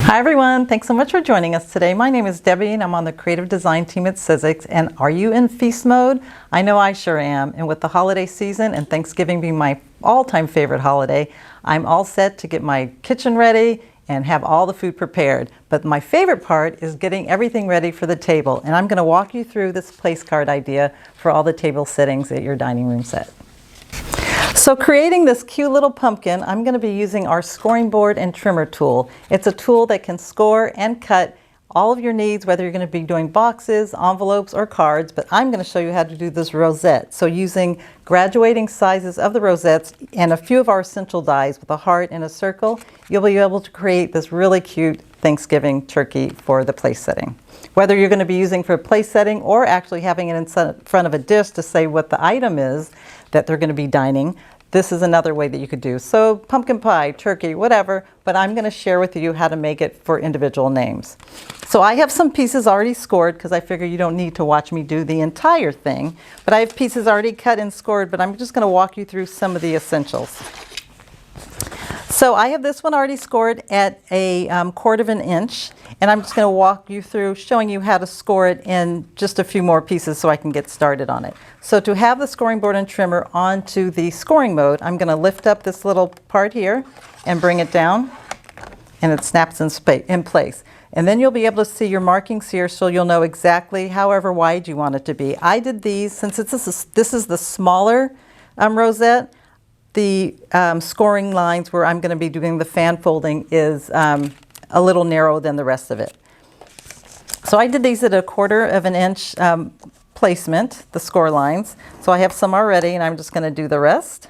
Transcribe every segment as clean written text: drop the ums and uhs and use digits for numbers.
Hi everyone, thanks so much for joining us today. My name is Debbie and I'm on the creative design team at Sizzix. And are you in feast mode? I know I sure am. And with the holiday season and Thanksgiving being my all-time favorite holiday, I'm all set to get my kitchen ready and have all the food prepared. But my favorite part is getting everything ready for the table. And I'm going to walk you through this place card idea for all the table settings at your dining room set. So creating this cute little pumpkin, I'm going to be using our scoring board and trimmer tool. It's a tool that can score and cut all of your needs, whether you're going to be doing boxes, envelopes, or cards, but I'm going to show you how to do this rosette. So using graduating sizes of the rosettes and a few of our essential dies with a heart and a circle, you'll be able to create this really cute Thanksgiving turkey for the place setting. Whether you're going to be using for a place setting or actually having it in front of a dish to say what the item is that they're going to be dining, this is another way that you could do. So pumpkin pie, turkey, whatever, but I'm going to share with you how to make it for individual names. So I have some pieces already scored because I figure you don't need to watch me do the entire thing, but I have pieces already cut and scored, but I'm just going to walk you through some of the essentials. So I have this one already scored at a 1/4 of an inch, and I'm just going to walk you through showing you how to score it in just a few more pieces so I can get started on it. So to have the scoring board and trimmer onto the scoring mode, I'm going to lift up this little part here and bring it down, and it snaps in place. And then you'll be able to see your markings here so you'll know exactly however wide you want it to be. I did these, since this is the smaller rosette, the scoring lines where I'm going to be doing the fan folding is a little narrower than the rest of it. So I did these at a 1/4 of an inch placement, the score lines. So I have some already and I'm just going to do the rest.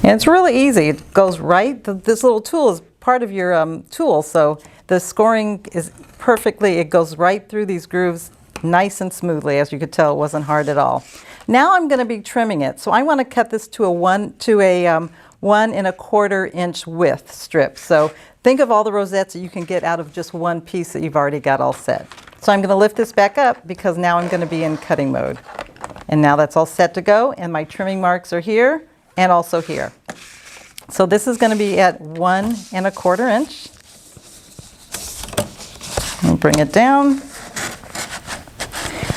And it's really easy. It goes right. This little tool is part of your tool, so the scoring is perfectly, it goes right through these grooves nice and smoothly. As you could tell, it wasn't hard at all. Now I'm going to be trimming it. So I want to cut this to a 1 1/4 inch width strip. So think of all the rosettes that you can get out of just one piece that you've already got all set. So I'm going to lift this back up because now I'm going to be in cutting mode. And now that's all set to go, and my trimming marks are here and also here. So this is going to be at 1 1/4 inch. And bring it down.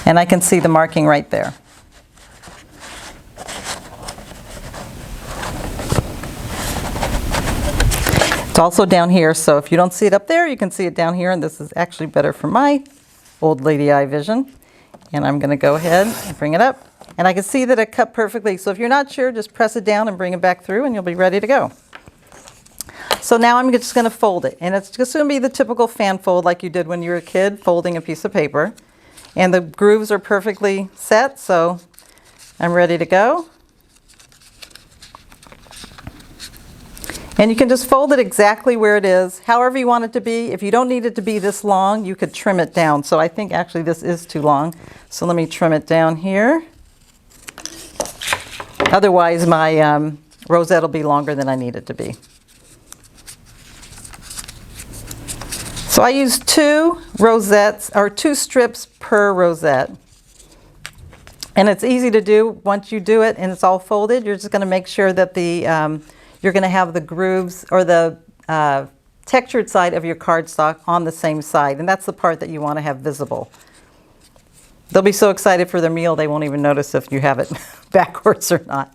And I can see the marking right there. It's also down here, so if you don't see it up there, you can see it down here, and this is actually better for my old lady eye vision. And I'm going to go ahead and bring it up. And I can see that it cut perfectly. So if you're not sure, just press it down and bring it back through and you'll be ready to go. So now I'm just going to fold it. And it's just going to be the typical fan fold like you did when you were a kid, folding a piece of paper. And the grooves are perfectly set, so I'm ready to go. And you can just fold it exactly where it is, however you want it to be. If you don't need it to be this long, you could trim it down. So I think actually this is too long. So let me trim it down here. Otherwise, my rosette will be longer than I need it to be. So I use 2 rosettes, or 2 strips per rosette. And it's easy to do. Once you do it and it's all folded, you're just going to make sure that you're going to have the grooves or the textured side of your cardstock on the same side. And that's the part that you want to have visible. They'll be so excited for their meal, they won't even notice if you have it backwards or not.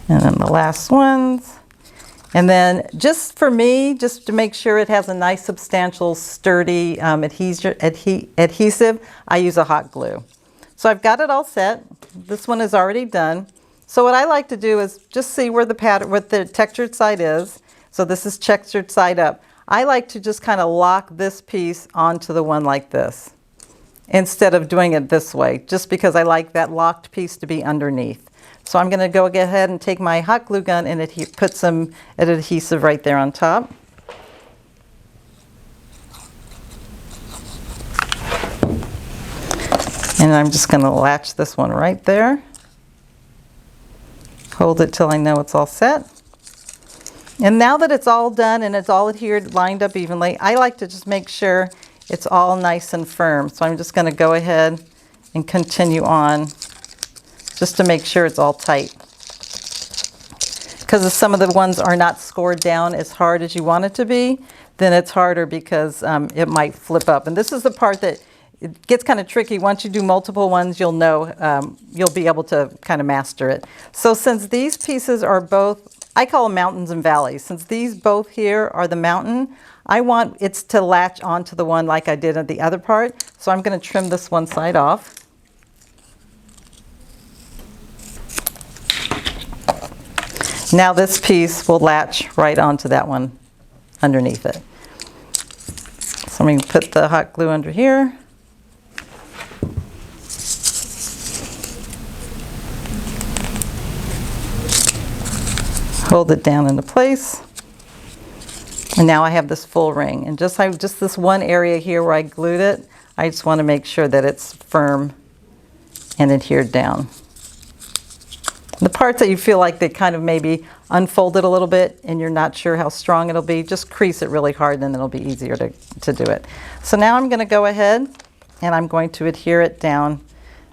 And then the last ones. And then just for me, just to make sure it has a nice, substantial, sturdy adhesive, I use a hot glue. So I've got it all set. This one is already done. So what I like to do is just see where the pattern, what the textured side is. So this is textured side up. I like to just kind of lock this piece onto the one like this instead of doing it this way, just because I like that locked piece to be underneath. So I'm going to go ahead and take my hot glue gun and put some adhesive right there on top. And I'm just going to latch this one right there. Hold it till I know it's all set. And now that it's all done and it's all adhered, lined up evenly, I like to just make sure it's all nice and firm. So I'm just going to go ahead and continue on just to make sure it's all tight. Because if some of the ones are not scored down as hard as you want it to be, then it's harder because it might flip up. And this is the part that it gets kind of tricky. Once you do multiple ones, you'll know, you'll be able to kind of master it. So since these pieces are both, I call them mountains and valleys. Since these both here are the mountain, I want it to latch onto the one like I did at the other part. So I'm going to trim this one side off. Now this piece will latch right onto that one underneath it. So I'm going to put the hot glue under here. Hold it down into place. And now I have this full ring. And just this one area here where I glued it, I just want to make sure that it's firm and adhered down. The parts that you feel like they kind of maybe unfolded a little bit and you're not sure how strong it'll be, just crease it really hard and then it'll be easier to do it. So now I'm going to go ahead and I'm going to adhere it down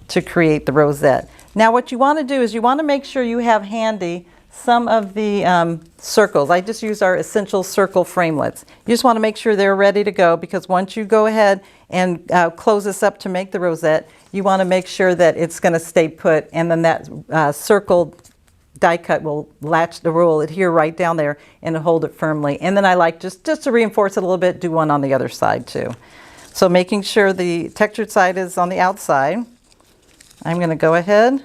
to create the rosette. Now what you want to do is you want to make sure you have handy some of the circles. I just use our essential circle framelits. You just want to make sure they're ready to go, because once you go ahead and close this up to make the rosette, you want to make sure that it's going to stay put, and then that circle die cut will adhere right down there and hold it firmly. And then I like just to reinforce it a little bit, do one on the other side too. So making sure the textured side is on the outside, I'm going to go ahead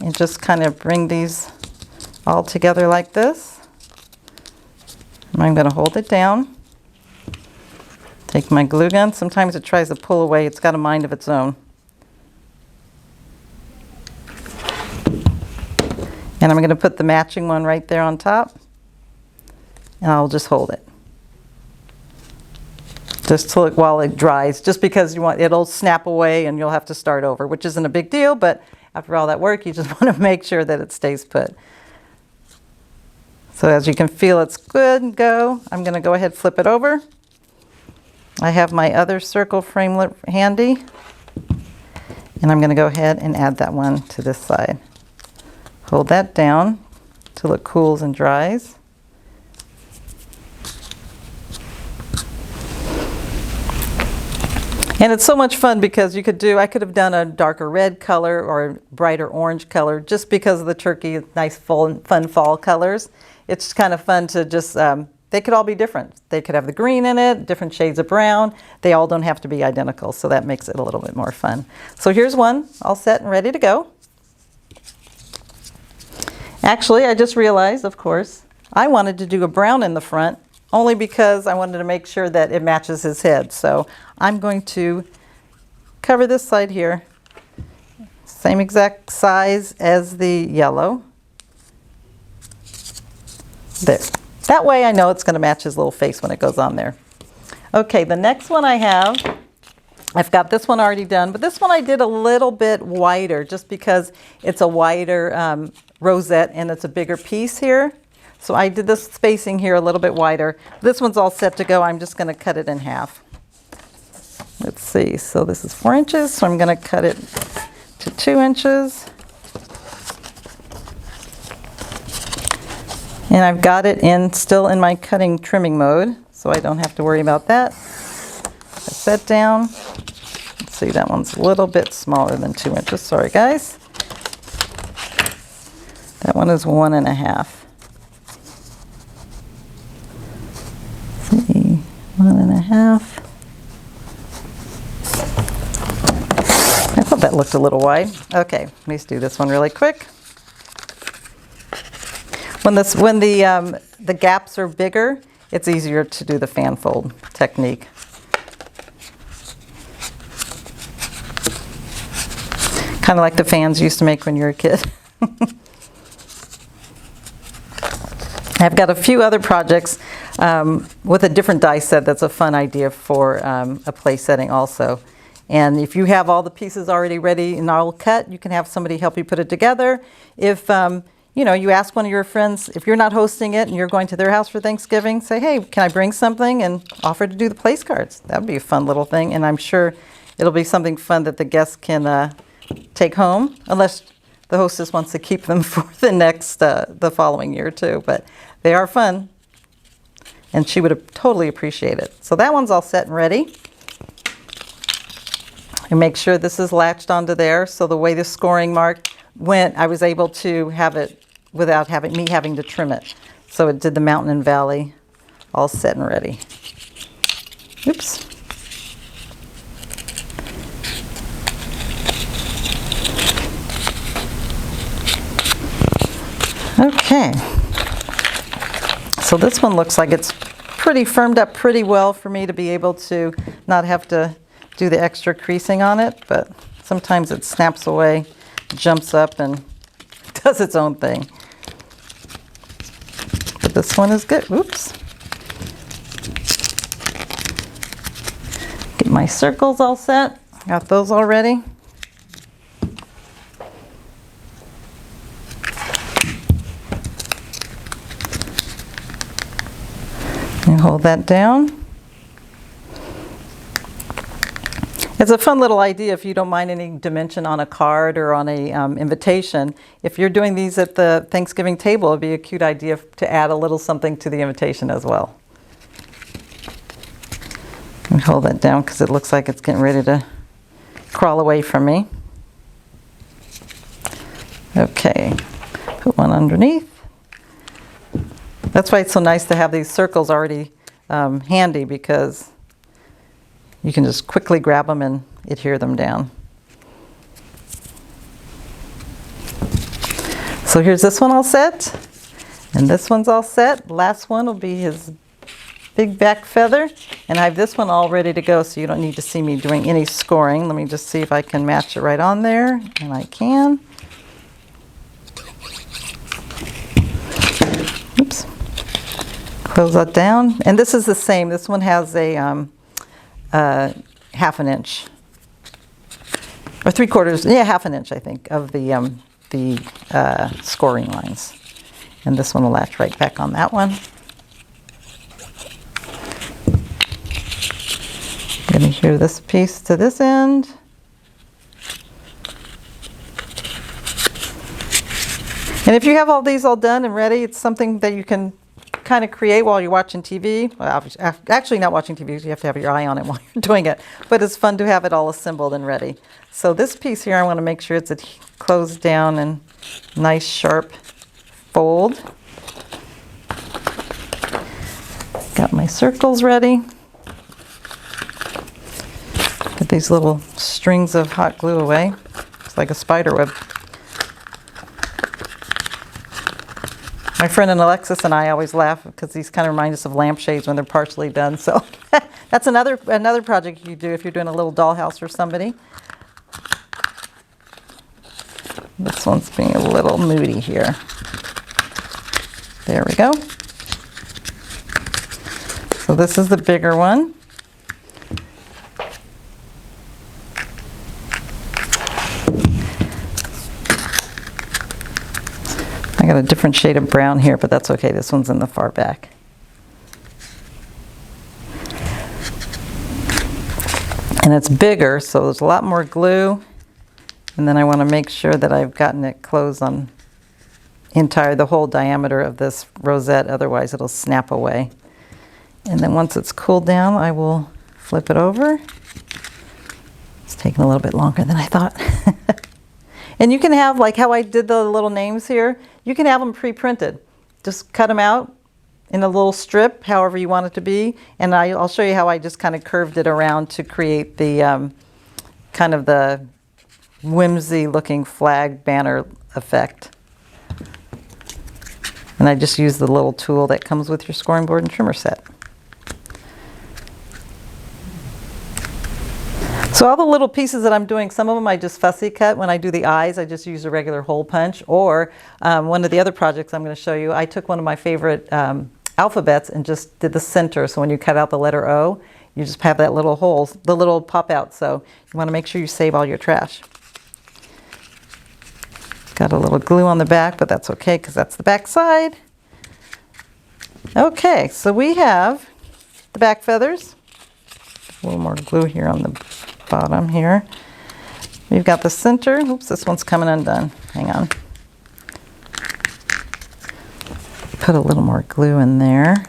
and just kind of bring these all together like this. And I'm going to hold it down. Take my glue gun. Sometimes it tries to pull away. It's got a mind of its own. And I'm going to put the matching one right there on top. And I'll just hold it. Just till while it dries, just because it'll snap away and you'll have to start over, which isn't a big deal, but after all that work, you just want to make sure that it stays put. So as you can feel, it's good and go. I'm going to go ahead and flip it over. I have my other circle framelit handy, and I'm going to go ahead and add that one to this side. Hold that down till it cools and dries. And it's so much fun because I could have done a darker red color or a brighter orange color just because of the turkey, nice fun fall colors. It's kind of fun to just, they could all be different. They could have the green in it, different shades of brown. They all don't have to be identical, so that makes it a little bit more fun. So here's one all set and ready to go. Actually, I just realized, of course, I wanted to do a brown in the front only because I wanted to make sure that it matches his head. So I'm going to cover this side here, same exact size as the yellow. There. That way I know it's going to match his little face when it goes on there. Okay, the next one I have, I've got this one already done, but this one I did a little bit wider just because it's a wider rosette and it's a bigger piece here. So I did this spacing here a little bit wider. This one's all set to go. I'm just going to cut it in half. Let's see. So this is 4 inches, so I'm going to cut it to 2 inches. And I've got it still in my cutting trimming mode, so I don't have to worry about that. I set down. Let's see, that one's a little bit smaller than 2 inches. Sorry, guys. That one is 1.5. See, 1.5. I thought that looked a little wide. Okay, let me just do this one really quick. When the gaps are bigger, it's easier to do the fan fold technique. Kind of like the fans you used to make when you were a kid. I've got a few other projects with a different die set that's a fun idea for a place setting also. And if you have all the pieces already ready and all cut, you can have somebody help you put it together. If you know, you ask one of your friends, if you're not hosting it and you're going to their house for Thanksgiving, say, hey, can I bring something, and offer to do the place cards. That would be a fun little thing, and I'm sure it'll be something fun that the guests can take home, unless the hostess wants to keep them for the next, the following year too, but they are fun, and she would totally appreciate it. So that one's all set and ready. And make sure this is latched onto there, so the way the scoring mark went, I was able to have it without me having to trim it. So it did the mountain and valley all set and ready. Oops. Okay. So this one looks like it's pretty firmed up pretty well for me to be able to not have to do the extra creasing on it, but sometimes it snaps away, jumps up, and does its own thing. But this one is good. Oops. Get my circles all set. Got those all ready. And hold that down. It's a fun little idea if you don't mind any dimension on a card or on a invitation. If you're doing these at the Thanksgiving table, it'd be a cute idea to add a little something to the invitation as well. And hold that down because it looks like it's getting ready to crawl away from me. Okay, put one underneath. That's why it's so nice to have these circles already handy, because you can just quickly grab them and adhere them down. So here's this one all set, and this one's all set. Last one will be his big back feather, and I have this one all ready to go, so you don't need to see me doing any scoring. Let me just see if I can match it right on there, and I can. Oops. Close that down, and this is the same. This one has a half an inch, or 3/4, yeah, half an inch, I think, of the scoring lines. And this one will latch right back on that one. I'm going to adhere this piece to this end. And if you have all these all done and ready, it's something that you can kind of create while you're watching TV. Well, actually not watching TV, you have to have your eye on it while you're doing it, but it's fun to have it all assembled and ready. So this piece here, I want to make sure it's closed down and nice sharp fold. Got my circles ready. Get these little strings of hot glue away. It's like a spider web. My friend and Alexis and I always laugh because these kind of remind us of lampshades when they're partially done. So that's another project you do if you're doing a little dollhouse for somebody. This one's being a little moody here. There we go. So this is the bigger one. I got a different shade of brown here, but that's okay. This one's in the far back. And it's bigger, so there's a lot more glue. And then I want to make sure that I've gotten it closed on the whole diameter of this rosette, otherwise it'll snap away. And then once it's cooled down, I will flip it over. It's taking a little bit longer than I thought. And you can have, like how I did the little names here, you can have them pre-printed. Just cut them out in a little strip, however you want it to be. And I'll show you how I just kind of curved it around to create the kind of the whimsy looking flag banner effect. And I just used the little tool that comes with your scoring board and trimmer set. So all the little pieces that I'm doing, some of them I just fussy cut. When I do the eyes, I just use a regular hole punch. Or one of the other projects I'm going to show you, I took one of my favorite alphabets and just did the center. So when you cut out the letter O, you just have that little hole, the little pop out. So you want to make sure you save all your trash. Got a little glue on the back, but that's okay because that's the back side. Okay, so we have the back feathers. A little more glue here on the bottom here. We've got the center. Oops, this one's coming undone. Hang on. Put a little more glue in there.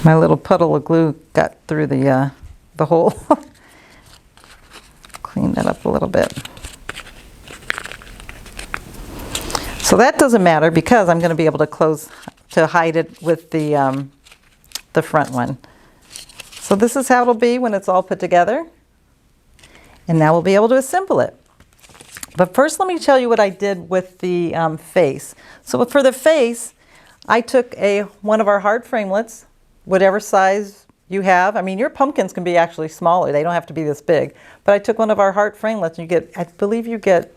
My little puddle of glue got through the hole. Clean that up a little bit. So that doesn't matter because I'm going to be able to hide it with the front one. So this is how it'll be when it's all put together. And now we'll be able to assemble it. But first let me tell you what I did with the face. So for the face, I took one of our heart framelits, whatever size you have. I mean, your pumpkins can be actually smaller. They don't have to be this big. But I took one of our heart framelits and you get, I believe you get,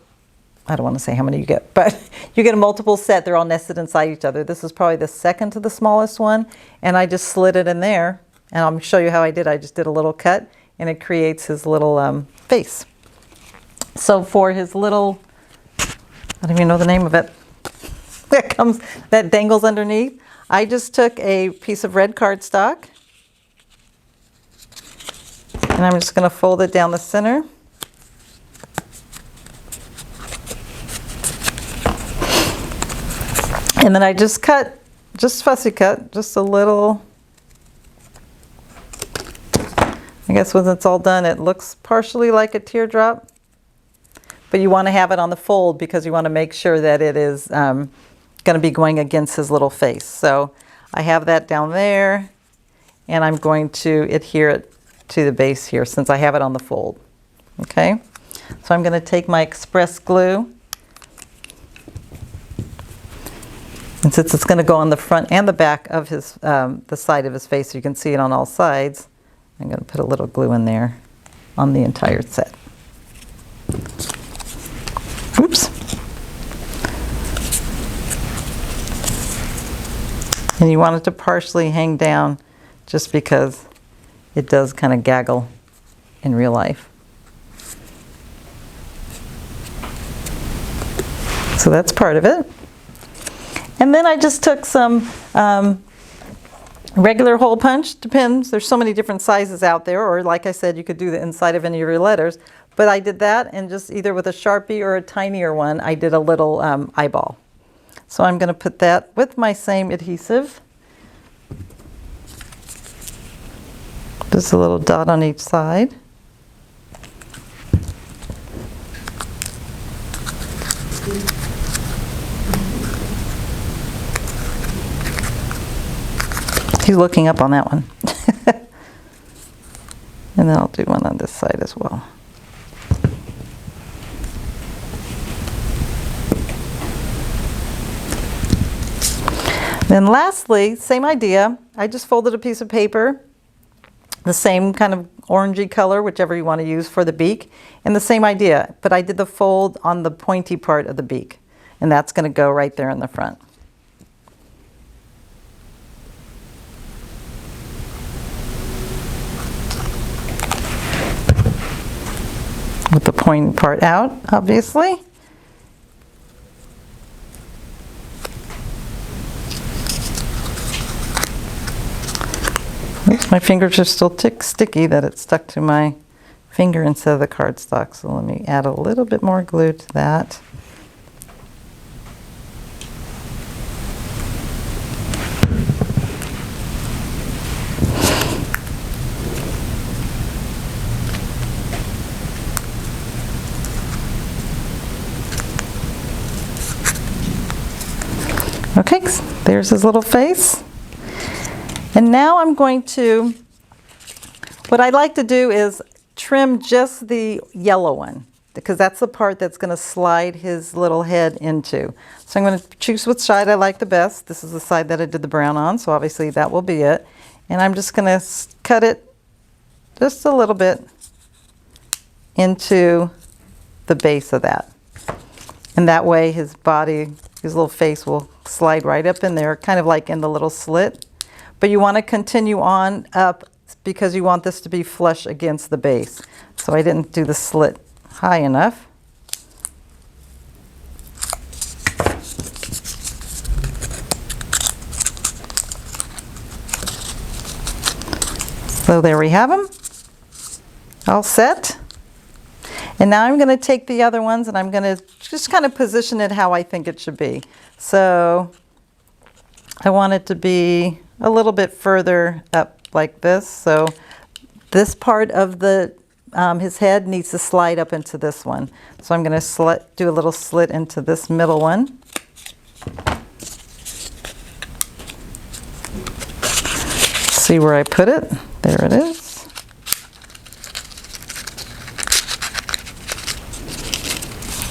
I don't want to say how many you get, but you get a multiple set. They're all nested inside each other. This is probably the second to the smallest one. And I just slid it in there. And I'll show you how I did. I just did a little cut and it creates his little face. So for his little, I don't even know the name of it, that dangles underneath, I just took a piece of red cardstock and I'm just going to fold it down the center. And then I just fussy cut, just a little. I guess when it's all done, it looks partially like a teardrop, but you want to have it on the fold because you want to make sure that it is going to be going against his little face. So I have that down there and I'm going to adhere it to the base here since I have it on the fold. Okay, so I'm going to take my express glue, and since it's going to go on the front and the back of his the side of his face so you can see it on all sides, I'm going to put a little glue in there on the entire set. Oops. And you want it to partially hang down just because it does kind of gaggle in real life. So that's part of it. And then I just took some regular hole punch, depends. There's so many different sizes out there, or like I said, you could do the inside of any of your letters. But I did that, and just either with a Sharpie or a tinier one, I did a little eyeball. So I'm going to put that with my same adhesive. Just a little dot on each side. He's looking up on that one. And then I'll do one on this side as well. Then lastly, same idea. I just folded a piece of paper, the same kind of orangey color, whichever you want to use for the beak, and the same idea, but I did the fold on the pointy part of the beak, and that's going to go right there in the front. With the pointy part out, obviously. Oops, my fingers are still sticky that it stuck to my finger instead of the cardstock. So let me add a little bit more glue to that. Okay, there's his little face. And now I'm going to, what I like to do is trim just the yellow one, because that's the part that's going to slide his little head into. So I'm going to choose which side I like the best. This is the side that I did the brown on, so obviously that will be it. And I'm just going to cut it just a little bit into the base of that. And that way his body, his little face will slide right up in there, kind of like in the little slit. But you want to continue on up because you want this to be flush against the base. So I didn't do the slit high enough. So there we have them, all set. And now I'm going to take the other ones and I'm going to just kind of position it how I think it should be. So I want it to be a little bit further up like this. So this part of the his head needs to slide up into this one. So I'm going to do a little slit into this middle one. See where I put it? There it is.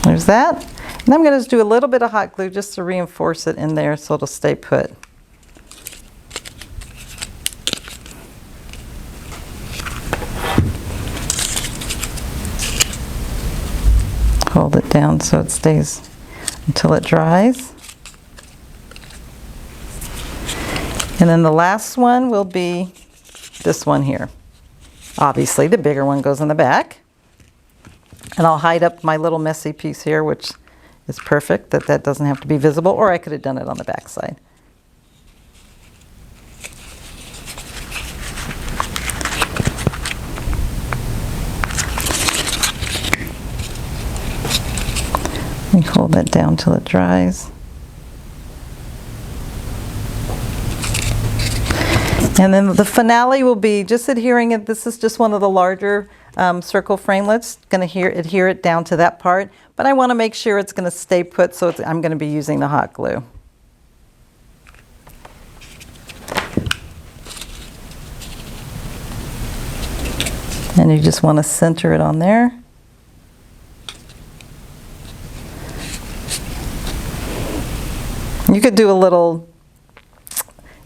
There's that. And I'm going to just do a little bit of hot glue just to reinforce it in there so it'll stay put. Hold it down so it stays until it dries. And then the last one will be this one here. Obviously, the bigger one goes in the back. And I'll hide up my little messy piece here, which is perfect, that doesn't have to be visible, or I could have done it on the back side. Let me hold that down till it dries. And then the finale will be just adhering it. This is just one of the larger circle framelits. Going to adhere it down to that part, but I want to make sure it's going to stay put, so I'm going to be using the hot glue. And you just want to center it on there. You could do a little,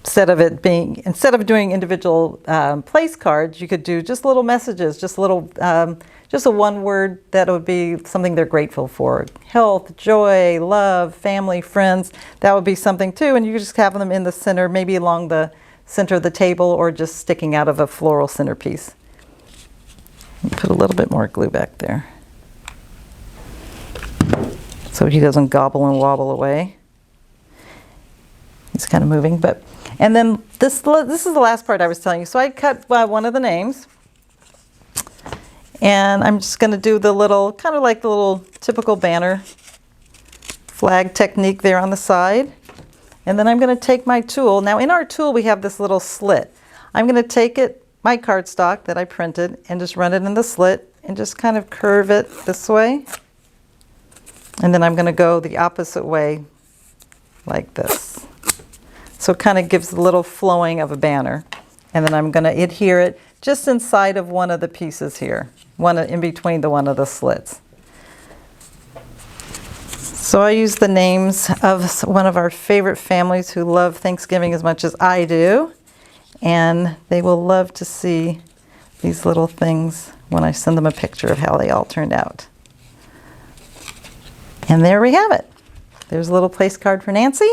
instead of doing individual place cards, you could do just little messages, just a one word that would be something they're grateful for. Health, joy, love, family, friends. That would be something too. And you could just have them in the center, maybe along the center of the table, or just sticking out of a floral centerpiece. Put a little bit more glue back there so he doesn't gobble and wobble away. He's kind of moving, but, and then this is the last part I was telling you. So I cut one of the names, and I'm just going to do the little, kind of like the little typical banner flag technique there on the side. And then I'm going to take my tool. Now in our tool we have this little slit. I'm going to take my cardstock that I printed, and just run it in the slit and just kind of curve it this way. And then I'm going to go the opposite way like this. So it kind of gives a little flowing of a banner. And then I'm going to adhere it just inside of one of the pieces here, one in between one of the slits. So I use the names of one of our favorite families who love Thanksgiving as much as I do. And they will love to see these little things when I send them a picture of how they all turned out. And there we have it. There's a little place card for Nancy.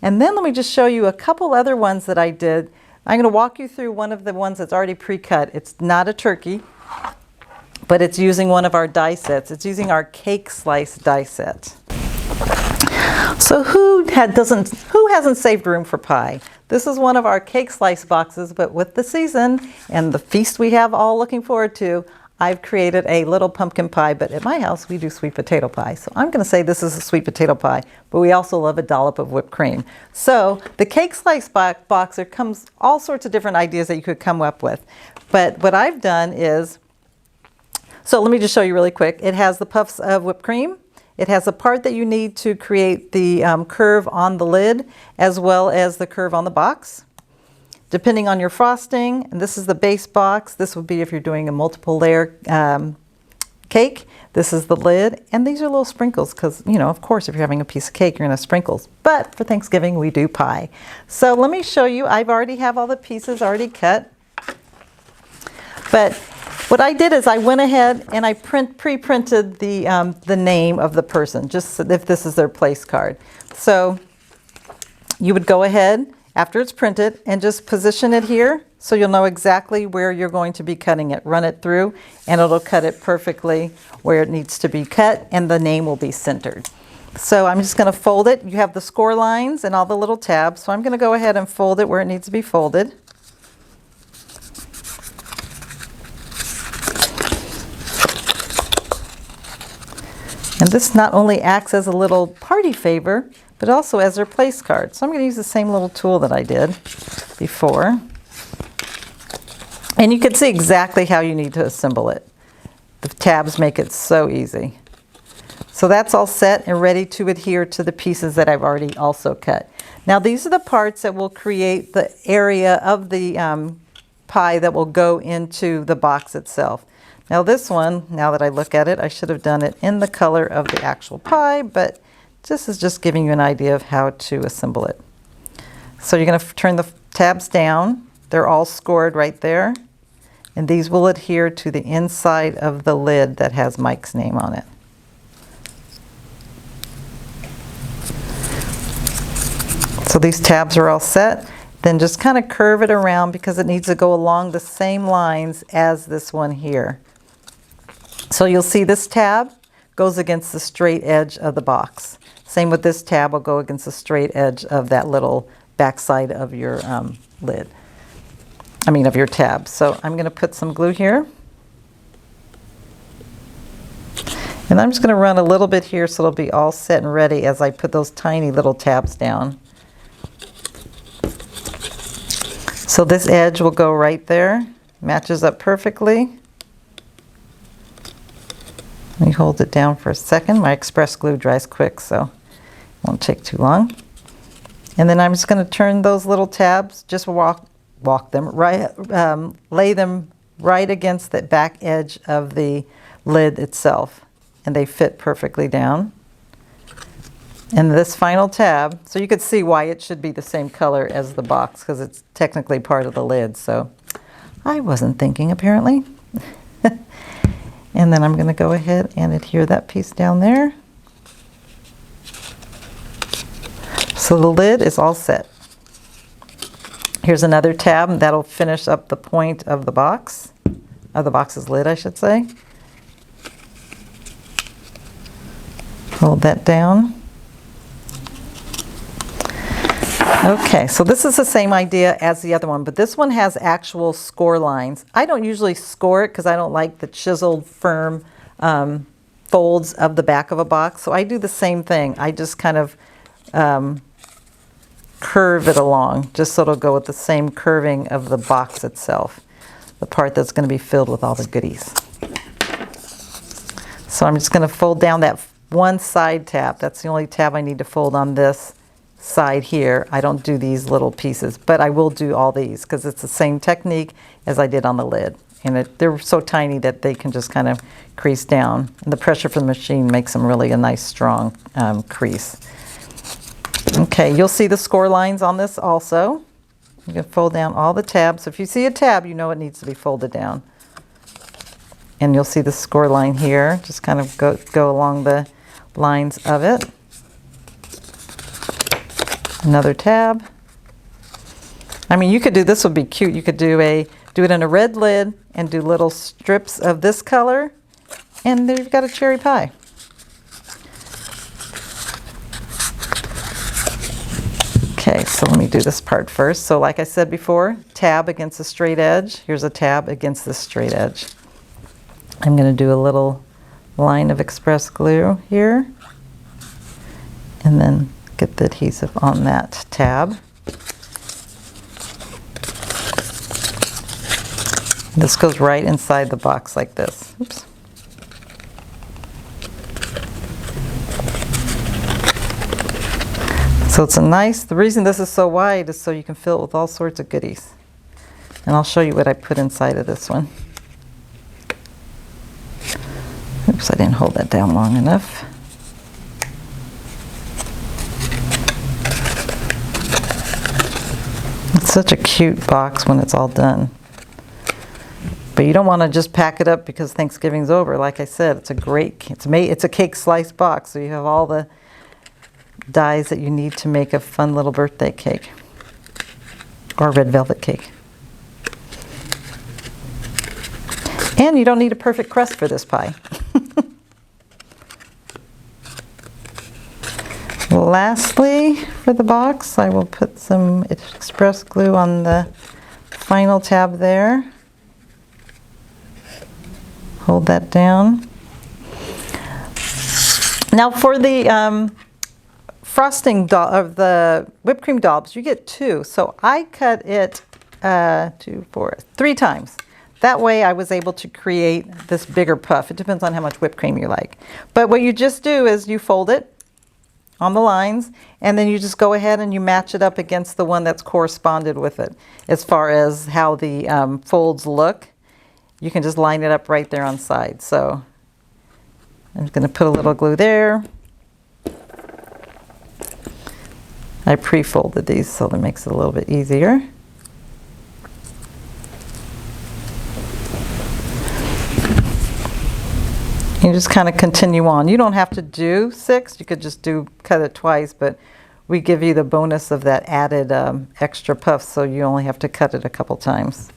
And then let me just show you a couple other ones that I did. I'm going to walk you through one of the ones that's already pre-cut. It's not a turkey, but it's using one of our die sets. It's using our cake slice die set. So who hasn't saved room for pie? This is one of our cake slice boxes, but with the season and the feast we have all looking forward to, I've created a little pumpkin pie, but at my house we do sweet potato pie. So I'm going to say this is a sweet potato pie, but we also love a dollop of whipped cream. So the cake slice box, there comes all sorts of different ideas that you could come up with. But what I've done is, so let me just show you really quick. It has the puffs of whipped cream. It has a part that you need to create the curve on the lid, as well as the curve on the box. Depending on your frosting, and this is the base box. This would be if you're doing a multiple layer cake. This is the lid, and these are little sprinkles because, you know, of course, if you're having a piece of cake, you're going to have sprinkles. But for Thanksgiving, we do pie. So let me show you. I've already have all the pieces already cut. But what I did is I went ahead and I pre-printed the name of the person, just if this is their place card. So you would go ahead after it's printed and just position it here so you'll know exactly where you're going to be cutting it. Run it through and it'll cut it perfectly where it needs to be cut, and the name will be centered. So I'm just going to fold it. You have the score lines and all the little tabs, so I'm going to go ahead and fold it where it needs to be folded. And this not only acts as a little party favor, but also as their place card. So I'm going to use the same little tool that I did before. And you can see exactly how you need to assemble it. The tabs make it so easy. So that's all set and ready to adhere to the pieces that I've already also cut. Now these are the parts that will create the area of the pie that will go into the box itself. Now this one, now that I look at it, I should have done it in the color of the actual pie, but this is just giving you an idea of how to assemble it. So you're going to turn the tabs down. They're all scored right there. And these will adhere to the inside of the lid that has Mike's name on it. So these tabs are all set. Then just kind of curve it around because it needs to go along the same lines as this one here. So you'll see this tab goes against the straight edge of the box. Same with this tab will go against the straight edge of that little backside of your lid. Of your tab. So I'm going to put some glue here. And I'm just going to run a little bit here so it'll be all set and ready as I put those tiny little tabs down. So this edge will go right there. Matches up perfectly. Let me hold it down for a second. My express glue dries quick, so it won't take too long. And then I'm just going to turn those little tabs, just walk them right, lay them right against the back edge of the lid itself, and they fit perfectly down. And this final tab, so you could see why it should be the same color as the box, because it's technically part of the lid. So I wasn't thinking, apparently. And then I'm going to go ahead and adhere that piece down there. So the lid is all set. Here's another tab that'll finish up the point of the box, of the box's lid, I should say. Hold that down. Okay, so this is the same idea as the other one, but this one has actual score lines. I don't usually score it because I don't like the chiseled, firm folds of the back of a box. So I do the same thing. I just kind of curve it along, just so it'll go with the same curving of the box itself, the part that's going to be filled with all the goodies. So I'm just going to fold down that one side tab. That's the only tab I need to fold on this side here. I don't do these little pieces, but I will do all these because it's the same technique as I did on the lid. And they're so tiny that they can just kind of crease down. And the pressure from the machine makes them really a nice strong crease. Okay, you'll see the score lines on this also. You can fold down all the tabs. So if you see a tab, you know it needs to be folded down. And you'll see the score line here. Just kind of go along the lines of it. Another tab. You could do, this would be cute. You could do it in a red lid and do little strips of this color, and there you've got a cherry pie. Okay, so let me do this part first. So like I said before, tab against the straight edge. Here's a tab against the straight edge. I'm going to do a little line of express glue here, and then get the adhesive on that tab. This goes right inside the box like this. Oops. So it's the reason this is so wide is so you can fill it with all sorts of goodies. And I'll show you what I put inside of this one. Oops, I didn't hold that down long enough. It's such a cute box when it's all done. But you don't want to just pack it up because Thanksgiving's over. Like I said, it's a cake slice box. So you have all the dies that you need to make a fun little birthday cake or red velvet cake. And you don't need a perfect crust for this pie. Lastly, for the box, I will put some express glue on the final tab there. Hold that down. Now for the frosting of the whipped cream dollops, you get 2. So I cut it 3 times. That way I was able to create this bigger puff. It depends on how much whipped cream you like. But what you just do is you fold it on the lines, and then you just go ahead and you match it up against the one that's corresponded with it. As far as how the folds look, you can just line it up right there on side. So I'm going to put a little glue there. I pre-folded these so that makes it a little bit easier. You just kind of continue on. You don't have to do 6. You could just cut it twice, but we give you the bonus of that added extra puff, so you only have to cut it a couple times.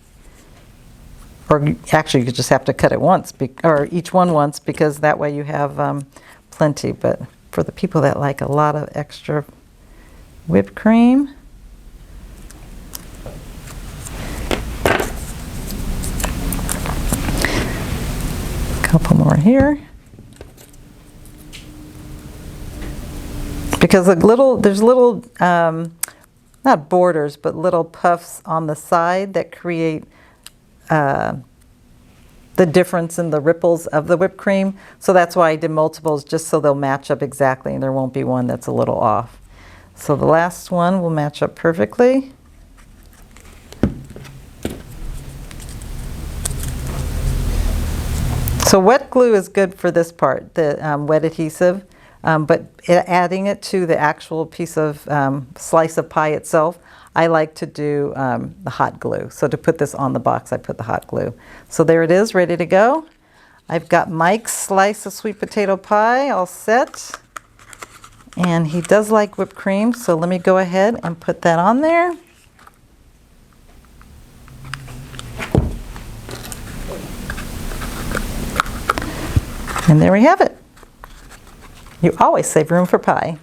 Or actually, you just have to cut it once, or each one once, because that way you have plenty. But for the people that like a lot of extra whipped cream, couple more here, because there's little not borders but little puffs on the side that create the difference in the ripples of the whipped cream. So that's why I did multiples, just so they'll match up exactly and there won't be one that's a little off. So the last one will match up perfectly. So wet glue is good for this part, the wet adhesive, but adding it to the actual piece of slice of pie itself, I like to do the hot glue. So to put this on the box, I put the hot glue. So there it is, ready to go. I've got Mike's slice of sweet potato pie all set. And he does like whipped cream, so let me go ahead and put that on there. And there we have it. You always save room for pie.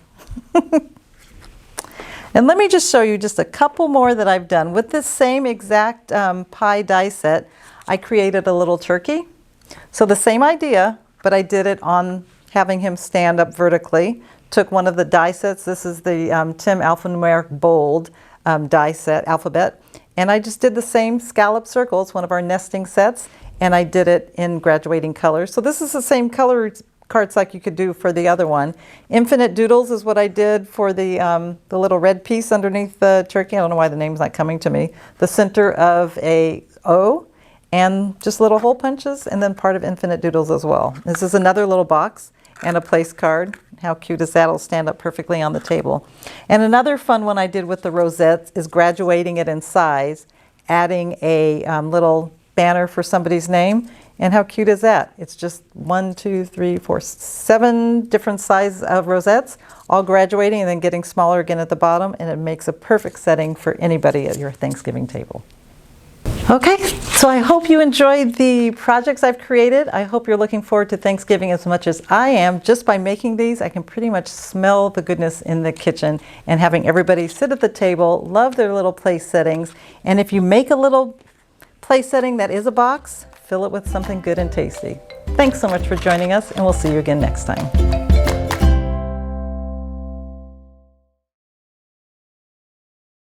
And let me just show you just a couple more that I've done. With this same exact pie die set, I created a little turkey. So the same idea, but I did it on having him stand up vertically. Took one of the die sets. This is the Tim Alphanumeric Bold die set, alphabet. And I just did the same scallop circles, one of our nesting sets. And I did it in graduating colors. So this is the same color cardstock you could do for the other one. Infinite Doodles is what I did for the little red piece underneath the turkey. I don't know why the name's not coming to me. The center of a O, and just little hole punches, and then part of Infinite Doodles as well. This is another little box and a place card. How cute is that? It'll stand up perfectly on the table. And another fun one I did with the rosettes is graduating it in size, adding a little banner for somebody's name. And how cute is that? It's just 1, 2, 3, 4, 7 different sizes of rosettes, all graduating and then getting smaller again at the bottom, and it makes a perfect setting for anybody at your Thanksgiving table. Okay, so I hope you enjoyed the projects I've created. I hope you're looking forward to Thanksgiving as much as I am. Just by making these, I can pretty much smell the goodness in the kitchen, and having everybody sit at the table, love their little place settings. And if you make a little place setting that is a box, fill it with something good and tasty. Thanks so much for joining us, and we'll see you again next time.